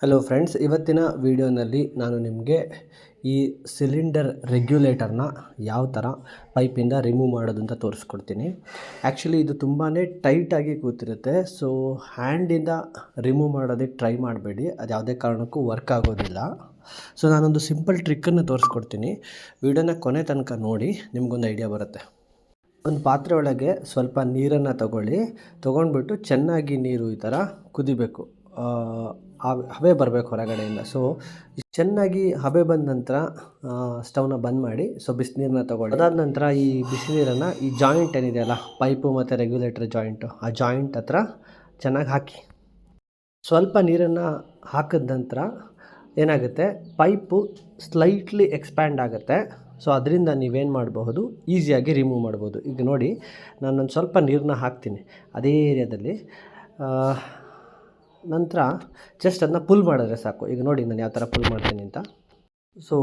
Hello friends, ಇವತ್ತಿನ ವಿಡಿಯೋನಲ್ಲಿ ನಾನು ನಿಮಗೆ ಈ ಸಿಲಿಂಡರ್ ರೆಗ್ಯುಲೇಟರ್ನ ಯಾವ ಥರ ಪೈಪಿಂದ ರಿಮೂವ್ ಮಾಡೋದು ಅಂತ ತೋರಿಸ್ಕೊಡ್ತೀನಿ. ಆ್ಯಕ್ಚುಲಿ ಇದು ತುಂಬಾ ಟೈಟಾಗಿ ಕೂತಿರುತ್ತೆ. ಸೊ ಹ್ಯಾಂಡಿಂದ ರಿಮೂವ್ ಮಾಡೋದಕ್ಕೆ ಟ್ರೈ ಮಾಡಬೇಡಿ, ಅದು ಯಾವುದೇ ಕಾರಣಕ್ಕೂ ವರ್ಕ್ ಆಗೋದಿಲ್ಲ. ಸೊ ನಾನೊಂದು ಸಿಂಪಲ್ ಟ್ರಿಕ್ಕನ್ನು ತೋರಿಸ್ಕೊಡ್ತೀನಿ. ವಿಡಿಯೋನ ಕೊನೆ ತನಕ ನೋಡಿ, ನಿಮಗೊಂದು ಐಡಿಯಾ ಬರುತ್ತೆ. ಒಂದು ಪಾತ್ರೆ ಒಳಗೆ ಸ್ವಲ್ಪ ನೀರನ್ನು ತೊಗೊಂಡ್ಬಿಟ್ಟು ಚೆನ್ನಾಗಿ ನೀರು ಈ ಥರ ಕುದಿಬೇಕು. ಹಬೆ ಬರಬೇಕು ಹೊರಗಡೆಯಿಂದ. ಸೊ ಚೆನ್ನಾಗಿ ಹಬೆ ಬಂದ ನಂತರ ಸ್ಟವ್ನ ಬಂದ್ ಮಾಡಿ. ಸೊ ಬಿಸಿನೀರನ್ನ ತೊಗೊಳ್ಳಿ. ಅದಾದ ನಂತರ ಈ ಬಿಸಿನೀರನ್ನು ಈ ಜಾಯಿಂಟ್ ಏನಿದೆಯಲ್ಲ, ಪೈಪು ಮತ್ತು ರೆಗ್ಯುಲೇಟರ್ ಜಾಯಿಂಟು, ಆ ಜಾಯಿಂಟ್ ಹತ್ರ ಚೆನ್ನಾಗಿ ಹಾಕಿ. ಸ್ವಲ್ಪ ನೀರನ್ನು ಹಾಕಿದ ನಂತರ ಏನಾಗುತ್ತೆ, ಪೈಪು ಸ್ಲೈಟ್ಲಿ ಎಕ್ಸ್ಪ್ಯಾಂಡ್ ಆಗುತ್ತೆ. ಸೊ ಅದರಿಂದ ನೀವೇನು ಮಾಡಬಹುದು, ಈಸಿಯಾಗಿ ರಿಮೂವ್ ಮಾಡ್ಬೋದು. ಈಗ ನೋಡಿ, ನಾನೊಂದು ಸ್ವಲ್ಪ ನೀರನ್ನ ಹಾಕ್ತೀನಿ ಅದೇ ಏರಿಯಾದಲ್ಲಿ. ನಂತರ ಜಸ್ಟ್ ಅದನ್ನ ಪುಲ್ ಮಾಡಿದ್ರೆ ಸಾಕು. ಈಗ ನೋಡಿ ನಾನು ಯಾವ ಥರ ಪುಲ್ ಮಾಡ್ತೀನಿ ಅಂತ. ಸೊ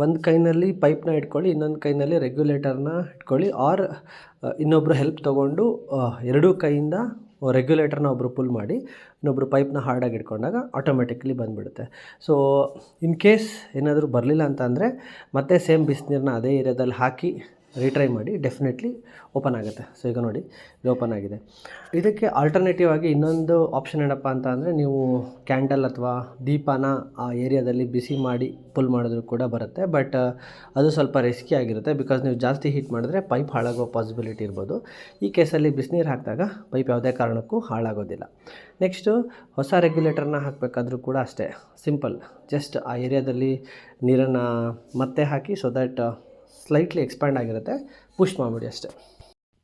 ಒಂದು ಕೈನಲ್ಲಿ ಪೈಪ್ನ ಇಟ್ಕೊಳ್ಳಿ, ಇನ್ನೊಂದು ಕೈನಲ್ಲಿ ರೆಗ್ಯುಲೇಟರ್ನ ಇಟ್ಕೊಳ್ಳಿ. ಆರ್ ಇನ್ನೊಬ್ಬರು ಹೆಲ್ಪ್ ತೊಗೊಂಡು ಎರಡೂ ಕೈಯಿಂದ ರೆಗ್ಯುಲೇಟರ್ನ ಒಬ್ಬರು ಪುಲ್ ಮಾಡಿ, ಇನ್ನೊಬ್ಬರು ಪೈಪ್ನ ಹಾರ್ಡಾಗಿ ಇಟ್ಕೊಂಡಾಗ ಆಟೋಮೆಟಿಕ್ಲಿ ಬಂದುಬಿಡುತ್ತೆ. ಸೊ ಇನ್ ಕೇಸ್ ಏನಾದರೂ ಬರಲಿಲ್ಲ ಅಂತ ಅಂದರೆ ಮತ್ತೆ ಸೇಮ್ ಬಿಸಿನೀರನ್ನ ಅದೇ ಏರಿಯಾದಲ್ಲಿ ಹಾಕಿ ರೀಟ್ರೈ ಮಾಡಿ, ಡೆಫಿನೆಟ್ಲಿ ಓಪನ್ ಆಗುತ್ತೆ. ಸೊ ಈಗ ನೋಡಿ, ಇದು ಓಪನ್ ಆಗಿದೆ. ಇದಕ್ಕೆ ಆಲ್ಟರ್ನೇಟಿವ್ ಆಗಿ ಇನ್ನೊಂದು ಆಪ್ಷನ್ ಏನಪ್ಪ ಅಂತ ಅಂದರೆ, ನೀವು ಕ್ಯಾಂಡಲ್ ಅಥವಾ ದೀಪನ ಆ ಏರಿಯಾದಲ್ಲಿ ಬಿಸಿ ಮಾಡಿ ಪುಲ್ ಮಾಡಿದ್ರು ಕೂಡ ಬರುತ್ತೆ. ಬಟ್ ಅದು ಸ್ವಲ್ಪ ರಿಸ್ಕಿ ಆಗಿರುತ್ತೆ, ಬಿಕಾಸ್ ನೀವು ಜಾಸ್ತಿ ಹೀಟ್ ಮಾಡಿದ್ರೆ ಪೈಪ್ ಹಾಳಾಗೋ ಪಾಸಿಬಿಲಿಟಿ ಇರ್ಬೋದು. ಈ ಕೇಸಲ್ಲಿ ಬಿಸಿನೀರು ಹಾಕಿದಾಗ ಪೈಪ್ ಯಾವುದೇ ಕಾರಣಕ್ಕೂ ಹಾಳಾಗೋದಿಲ್ಲ. ನೆಕ್ಸ್ಟು ಹೊಸ ರೆಗ್ಯುಲೇಟರ್ನ ಹಾಕಬೇಕಾದ್ರೂ ಕೂಡ ಅಷ್ಟೇ ಸಿಂಪಲ್. ಜಸ್ಟ್ ಆ ಏರಿಯಾದಲ್ಲಿ ನೀರನ್ನು ಮತ್ತೆ ಹಾಕಿ, ಸೊ ದ್ಯಾಟ್ ಸ್ಲೈಟ್ಲಿ ಎಕ್ಸ್ಪ್ಯಾಂಡ್ ಆಗಿರುತ್ತೆ, ಪುಷ್ ಮಾಡಿಬಿಡಿ ಅಷ್ಟೇ.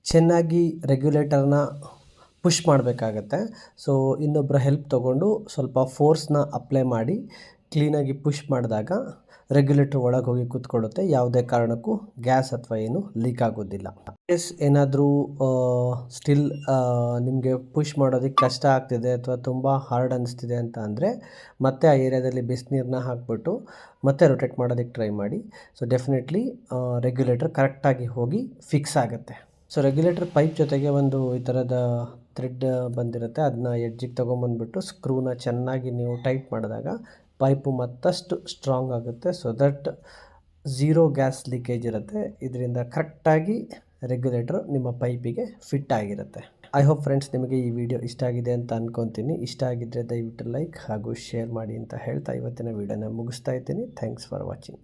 ಚೆನ್ನಾಗಿ ರೆಗ್ಯುಲೇಟರ್ನ ಪುಷ್ ಮಾಡಬೇಕಾಗತ್ತೆ. ಸೊ ಇನ್ನೊಬ್ಬರ ಹೆಲ್ಪ್ ತೊಗೊಂಡು ಸ್ವಲ್ಪ ಫೋರ್ಸ್ನ ಅಪ್ಲೈ ಮಾಡಿ ಕ್ಲೀನಾಗಿ ಪುಷ್ ಮಾಡಿದಾಗ ರೆಗ್ಯುಲೇಟರ್ ಒಳಗೆ ಹೋಗಿ ಕೂತ್ಕೊಳ್ಳುತ್ತೆ. ಯಾವುದೇ ಕಾರಣಕ್ಕೂ ಗ್ಯಾಸ್ ಅಥವಾ ಏನು ಲೀಕ್ ಆಗೋದಿಲ್ಲ. ಏನಾದರೂ ಸ್ಟಿಲ್ ನಿಮಗೆ ಪುಷ್ ಮಾಡೋದಕ್ಕೆ ಕಷ್ಟ ಆಗ್ತಿದೆ ಅಥವಾ ತುಂಬ ಹಾರ್ಡ್ ಅನ್ನಿಸ್ತಿದೆ ಅಂತ ಅಂದರೆ, ಮತ್ತೆ ಆ ಏರಿಯಾದಲ್ಲಿ ಬಿಸಿನೀರನ್ನ ಹಾಕ್ಬಿಟ್ಟು ಮತ್ತೆ ರೊಟೇಟ್ ಮಾಡೋದಕ್ಕೆ ಟ್ರೈ ಮಾಡಿ. ಸೊ ಡೆಫಿನೆಟ್ಲಿ ರೆಗ್ಯುಲೇಟರ್ ಕರೆಕ್ಟಾಗಿ ಹೋಗಿ ಫಿಕ್ಸ್ ಆಗುತ್ತೆ. ಸೊ ರೆಗ್ಯುಲೇಟರ್ ಪೈಪ್ ಜೊತೆಗೆ ಒಂದು ಈ ಥರದ ಥ್ರೆಡ್ ಬಂದಿರುತ್ತೆ, ಅದನ್ನ ಎಡ್ಜಿಗೆ ತೊಗೊಂಬಂದ್ಬಿಟ್ಟು ಸ್ಕ್ರೂನ ಚೆನ್ನಾಗಿ ನೀವು ಟೈಟ್ ಮಾಡಿದಾಗ ಪೈಪು ಮತ್ತಷ್ಟು ಸ್ಟ್ರಾಂಗ್ ಆಗುತ್ತೆ. So that zero gas leakage ಇರುತ್ತೆ. ಇದರಿಂದ ಕರೆಕ್ಟಾಗಿ ರೆಗ್ಯುಲೇಟರ್ ನಿಮ್ಮ ಪೈಪಿಗೆ ಫಿಟ್ ಆಗಿರುತ್ತೆ. ಐ ಹೋಪ್ ಫ್ರೆಂಡ್ಸ್, ನಿಮಗೆ ಈ ವಿಡಿಯೋ ಇಷ್ಟ ಆಗಿದೆ ಅಂತ ಅಂದ್ಕೊತೀನಿ. ಇಷ್ಟ ಆಗಿದ್ದರೆ ದಯವಿಟ್ಟು ಲೈಕ್ ಹಾಗೂ ಶೇರ್ ಮಾಡಿ ಅಂತ ಹೇಳ್ತಾ ಇವತ್ತಿನ ವಿಡಿಯೋನ ಮುಗಿಸ್ತಾ ಇದ್ದೀನಿ. Thanks for watching.